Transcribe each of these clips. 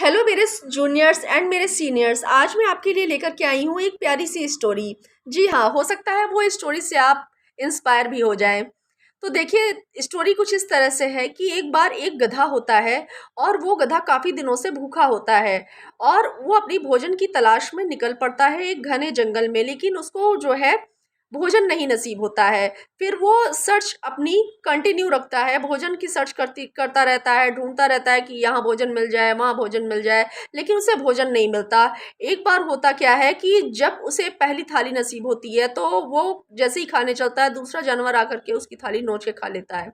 Hello मेरे juniors and मेरे seniors. आज मैं आपके लिए लेकर के आई हूँ एक प्यारी सी स्टोरी। जी हाँ, हो सकता है वो स्टोरी से आप इंस्पायर भी हो जाएं। तो देखिए, स्टोरी कुछ इस तरह से है कि एक बार एक गधा होता है और वो गधा काफ़ी दिनों से भूखा होता है और वो अपनी भोजन की तलाश में निकल पड़ता है एक घने जंगल में, लेकिन उसको जो है भोजन नहीं नसीब होता है। फिर वो सर्च अपनी कंटिन्यू रखता है, भोजन की सर्च करता रहता है, ढूंढता रहता है कि यहाँ भोजन मिल जाए, वहाँ भोजन मिल जाए, लेकिन उसे भोजन नहीं मिलता। एक बार होता क्या है कि जब उसे पहली थाली नसीब होती है तो वो जैसे ही खाने चलता है, दूसरा जानवर आकर के उसकी थाली नोच के खा लेता है।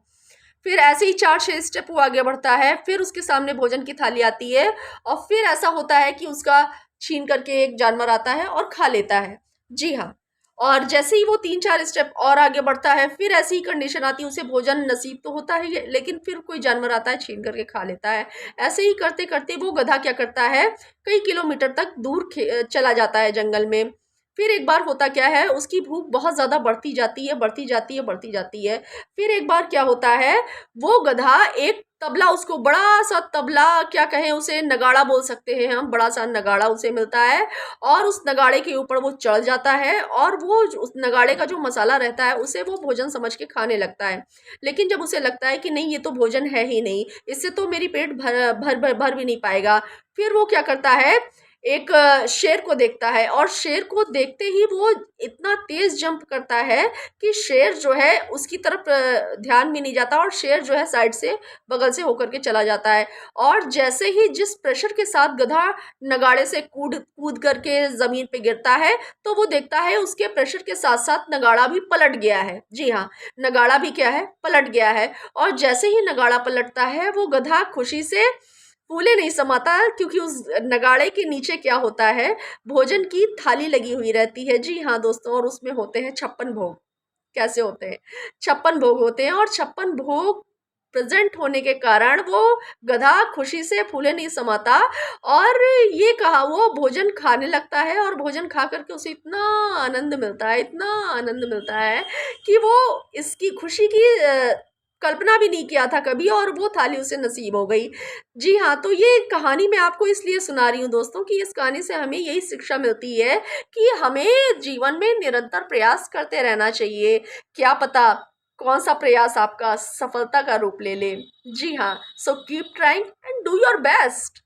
फिर ऐसे ही 4-6 स्टेप वो आगे बढ़ता है, फिर उसके सामने भोजन की थाली आती है और फिर ऐसा होता है कि उसका छीन करके एक जानवर आता है और खा लेता है। जी हाँ। और जैसे ही वो 3-4 स्टेप और आगे बढ़ता है, फिर ऐसी ही कंडीशन आती है, उसे भोजन नसीब तो होता है लेकिन फिर कोई जानवर आता है, छीन करके खा लेता है। ऐसे ही करते करते वो गधा क्या करता है, कई किलोमीटर तक दूर चला जाता है जंगल में। फिर एक बार होता क्या है, उसकी भूख बहुत ज्यादा बढ़ती जाती है, बढ़ती जाती है, बढ़ती जाती है। फिर एक बार क्या होता है, वो गधा एक तबला, उसको बड़ा सा तबला, क्या कहें उसे, नगाड़ा बोल सकते हैं हम, बड़ा सा नगाड़ा उसे मिलता है और उस नगाड़े के ऊपर वो चढ़ जाता है और वो उस नगाड़े का जो मसाला रहता है उसे वो भोजन समझ के खाने लगता है। लेकिन जब उसे लगता है कि नहीं, ये तो भोजन है ही नहीं, इससे तो मेरी पेट भर भी नहीं पाएगा, फिर वो क्या करता है, एक शेर को देखता है और शेर को देखते ही वो इतना तेज जंप करता है कि शेर जो है उसकी तरफ ध्यान भी नहीं जाता और शेर जो है साइड से, बगल से होकर के चला जाता है। और जैसे ही जिस प्रेशर के साथ गधा नगाड़े से कूद कूद करके जमीन पे गिरता है, तो वो देखता है उसके प्रेशर के साथ साथ नगाड़ा भी पलट गया है। जी हाँ, नगाड़ा भी क्या है, पलट गया है। और जैसे ही नगाड़ा पलटता है, वो गधा खुशी से फूले नहीं समाता, क्योंकि उस नगाड़े के नीचे क्या होता है, भोजन की थाली लगी हुई रहती है। जी हाँ दोस्तों, और उसमें होते हैं 56 भोग। कैसे होते हैं, 56 भोग होते हैं और 56 भोग प्रेजेंट होने के कारण वो गधा खुशी से फूले नहीं समाता और ये कहा, वो भोजन खाने लगता है और भोजन खा करके उसे इतना आनंद मिलता है, इतना आनंद मिलता है कि वो इसकी खुशी की कल्पना भी नहीं किया था कभी, और वो थाली उसे नसीब हो गई। जी हाँ, तो ये कहानी मैं आपको इसलिए सुना रही हूँ दोस्तों कि इस कहानी से हमें यही शिक्षा मिलती है कि हमें जीवन में निरंतर प्रयास करते रहना चाहिए। क्या पता कौन सा प्रयास आपका सफलता का रूप ले ले। जी हाँ, so keep trying and do your best.